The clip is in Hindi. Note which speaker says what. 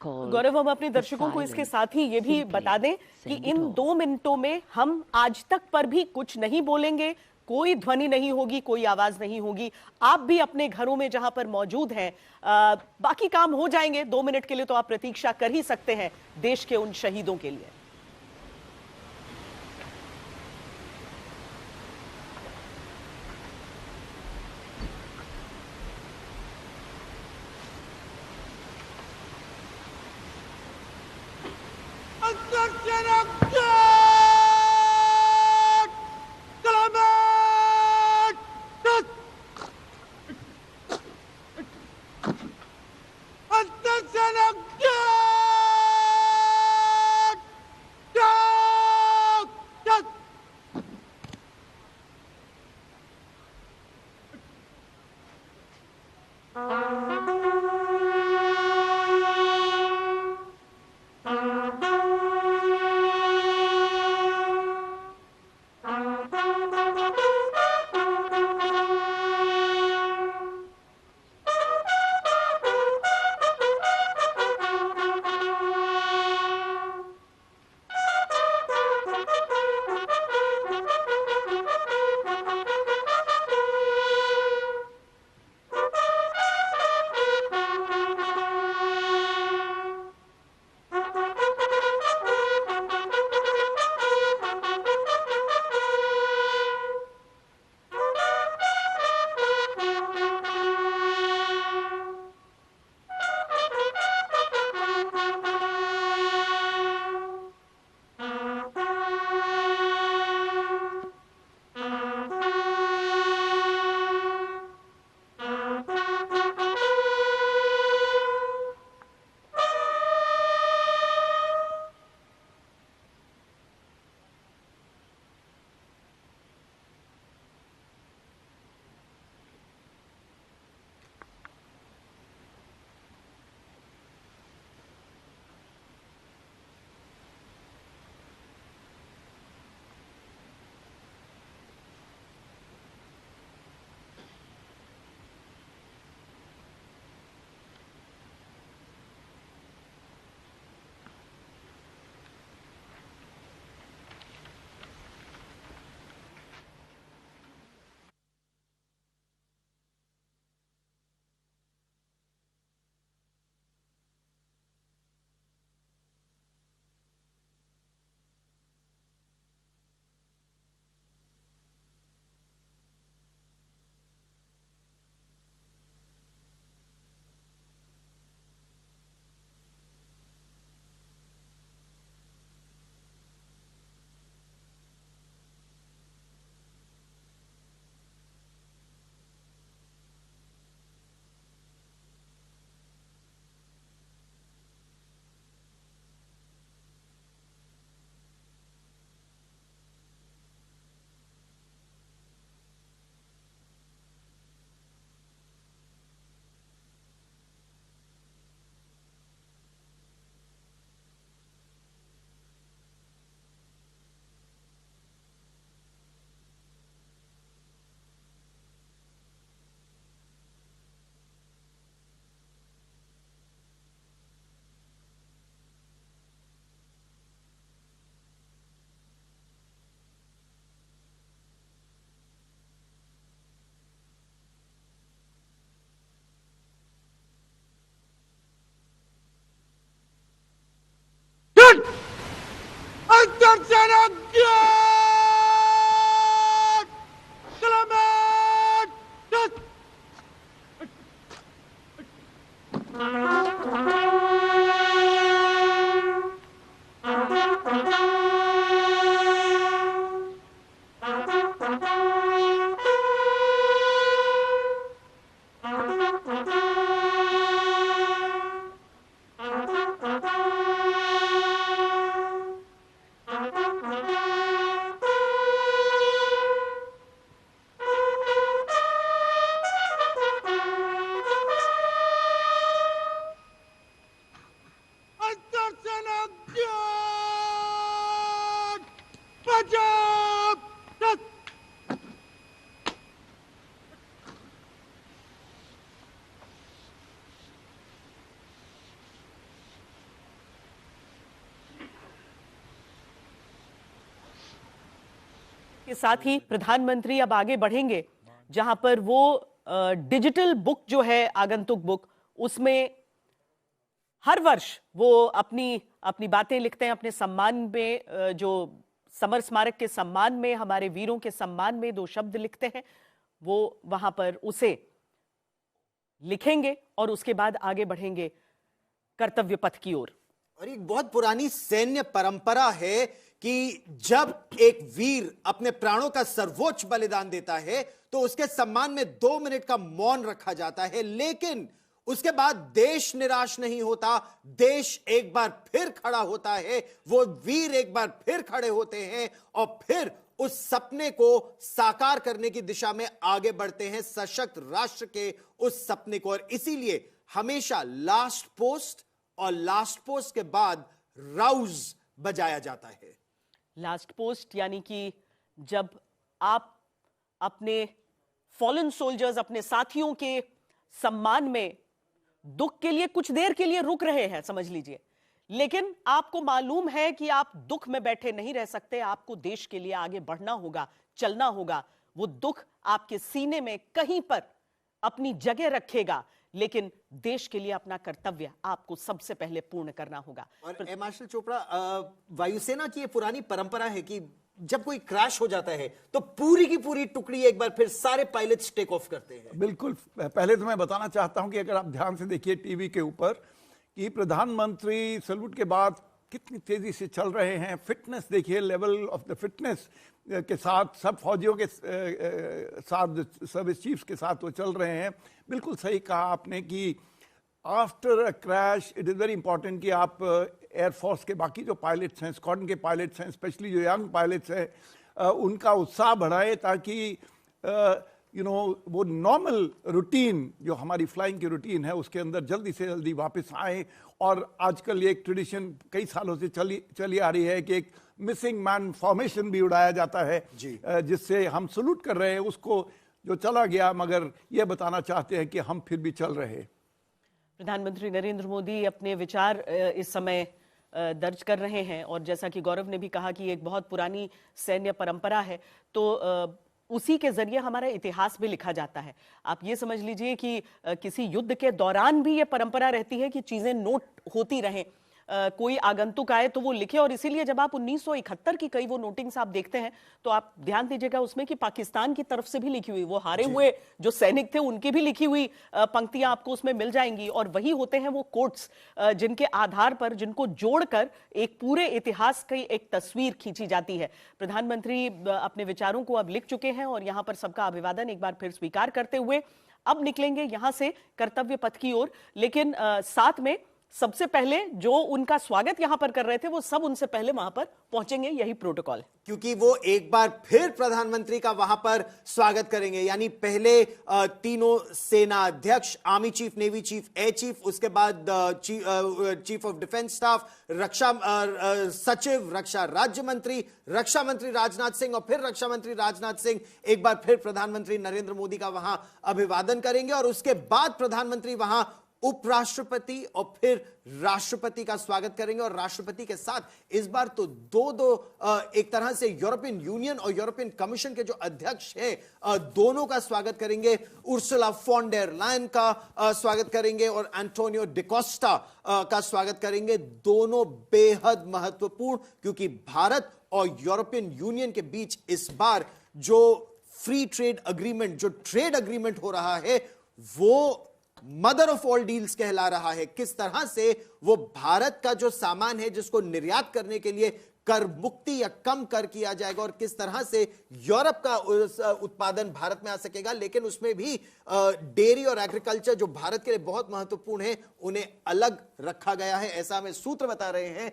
Speaker 1: गौरव, हम अपने दर्शकों को इसके साथ ही ये भी बता दें कि इन 2 मिनटों में हम आज तक पर भी कुछ नहीं बोलेंगे, कोई ध्वनि नहीं होगी, कोई आवाज नहीं होगी। आप भी अपने घरों में जहां पर मौजूद हैं, बाकी काम हो जाएंगे। 2 मिनट के लिए तो आप प्रतीक्षा कर ही सकते हैं देश के उन शहीदों के लिए। इसके साथ ही प्रधानमंत्री अब आगे बढ़ेंगे, जहां पर वो डिजिटल बुक जो है आगंतुक बुक, उसमें हर वर्ष वो अपनी बातें लिखते हैं अपने सम्मान में, जो समर स्मारक के सम्मान में, हमारे वीरों के सम्मान में 2 शब्द लिखते हैं, वो वहां पर उसे लिखेंगे और उसके बाद आगे बढ़ेंगे कर्तव्य पथ की ओर।
Speaker 2: और एक बहुत पुरानी सैन्य परंपरा है कि जब एक वीर अपने प्राणों का सर्वोच्च बलिदान देता है तो उसके सम्मान में 2 मिनट का मौन रखा जाता है, लेकिन उसके बाद देश निराश नहीं होता, देश एक बार फिर खड़ा होता है, वो वीर एक बार फिर खड़े होते हैं और फिर उस सपने को साकार करने की दिशा में आगे बढ़ते हैं, सशक्त राष्ट्र के उस सपने को। और इसीलिए हमेशा लास्ट पोस्ट और लास्ट पोस्ट के बाद राउज बजाया जाता है।
Speaker 1: लास्ट पोस्ट यानी कि जब आप अपने फॉलन सोल्जर्स, अपने साथियों के सम्मान में दुख के लिए कुछ देर के लिए रुक रहे हैं, समझ लीजिए, लेकिन आपको मालूम है कि आप दुख में बैठे नहीं रह सकते, आपको देश के लिए आगे बढ़ना होगा, चलना होगा। वो दुख आपके सीने में कहीं पर अपनी जगह रखेगा, लेकिन देश के लिए अपना कर्तव्य आपको सबसे पहले पूर्ण करना होगा।
Speaker 2: और मार्शल चोपड़ा, वायुसेना की ये पुरानी परंपरा है कि जब कोई क्रैश हो जाता है तो पूरी की पूरी टुकड़ी एक बार फिर सारे पायलट्स टेक ऑफ करते हैं।
Speaker 3: बिल्कुल। पहले तो मैं बताना चाहता हूं कि अगर आप ध्यान से देखिए टीवी के ऊपर कि प्रधानमंत्री सैल्यूट के बाद कितनी तेजी से चल रहे हैं, फिटनेस देखिए, लेवल ऑफ द फिटनेस के साथ सब फौजियों के साथ, सर्विस चीफ्स के साथ वो चल रहे हैं। बिल्कुल सही कहा आपने कि after a crash it is very important कि आप एयरफोर्स के बाकी जो पायलट्स हैं, स्क्वाड्रन के पायलट्स हैं, स्पेशली जो यंग पायलट्स हैं, उनका उत्साह बढ़ाए ताकि वो नॉर्मल रूटीन जो हमारी फ्लाइंग की रूटीन है उसके अंदर जल्दी से जल्दी वापस आए। और आजकल ये एक ट्रेडिशन कई सालों से चली आ रही है कि एक मिसिंग मैन फॉर्मेशन भी उड़ाया जाता है, जिससे हम सलूट कर रहे हैं उसको जो चला गया, मगर ये बताना चाहते हैं कि हम फिर भी चल रहे।
Speaker 1: प्रधानमंत्री नरेंद्र मोदी अपने विचार इस समय दर्ज कर रहे हैं, और जैसा कि गौरव ने भी कहा कि एक बहुत पुरानी सैन्य परंपरा है, तो उसी के जरिए हमारा इतिहास भी लिखा जाता है। आप ये समझ लीजिए कि किसी युद्ध के दौरान भी ये परंपरा रहती है कि चीजें नोट होती रहें, कोई आगंतुक आए तो वो लिखे। और इसीलिए जब आप 1971 की कई वो नोटिंग्स आप देखते हैं तो आप ध्यान दीजिएगा उसमें कि पाकिस्तान की तरफ से भी लिखी हुई, वो हारे हुए जो सैनिक थे उनकी भी लिखी हुई पंक्तियां आपको उसमें मिल जाएंगी। और वही होते हैं वो कोट्स जिनके आधार पर, जिनको जोड़कर एक पूरे इतिहास की एक तस्वीर खींची जाती है। प्रधानमंत्री अपने विचारों को अब लिख चुके हैं और यहां पर सबका अभिवादन एक बार फिर स्वीकार करते हुए अब निकलेंगे यहां से कर्तव्य पथ की ओर। लेकिन साथ में सबसे पहले जो उनका स्वागत यहां पर कर रहे थे वो सब उनसे पहले वहां पर पहुंचेंगे, यही प्रोटोकॉल है,
Speaker 2: क्योंकि वो एक बार फिर प्रधानमंत्री का वहां पर स्वागत करेंगे। यानी पहले तीनों सेना अध्यक्ष, army chief, navy chief, air chief, उसके बाद चीफ ऑफ डिफेंस स्टाफ, रक्षा सचिव, रक्षा राज्य मंत्री, रक्षा मंत्री राजनाथ सिंह, और फिर रक्षा मंत्री राजनाथ सिंह एक बार फिर प्रधानमंत्री नरेंद्र मोदी का वहां अभिवादन करेंगे। और उसके बाद प्रधानमंत्री वहां उपराष्ट्रपति और फिर राष्ट्रपति का स्वागत करेंगे। और राष्ट्रपति के साथ इस बार तो दो एक तरह से यूरोपियन यूनियन और यूरोपियन कमीशन के जो अध्यक्ष हैं, दोनों का स्वागत करेंगे। उर्सुला फॉन डेर लायन का स्वागत करेंगे और एंटोनियो डिकोस्टा का स्वागत करेंगे। दोनों बेहद महत्वपूर्ण, क्योंकि भारत और यूरोपियन यूनियन के बीच इस बार जो फ्री ट्रेड अग्रीमेंट, जो ट्रेड अग्रीमेंट हो रहा है, वो मदर ऑफ ऑल डील्स कहला रहा है। किस तरह से वो भारत का जो सामान है जिसको निर्यात करने के लिए कर मुक्ति या कम कर किया जाएगा, और किस तरह से यूरोप का उत्पादन भारत में आ सकेगा। लेकिन उसमें भी डेयरी और एग्रीकल्चर जो भारत के लिए बहुत महत्वपूर्ण है, उन्हें अलग रखा गया है, ऐसा हमें सूत्र बता रहे हैं।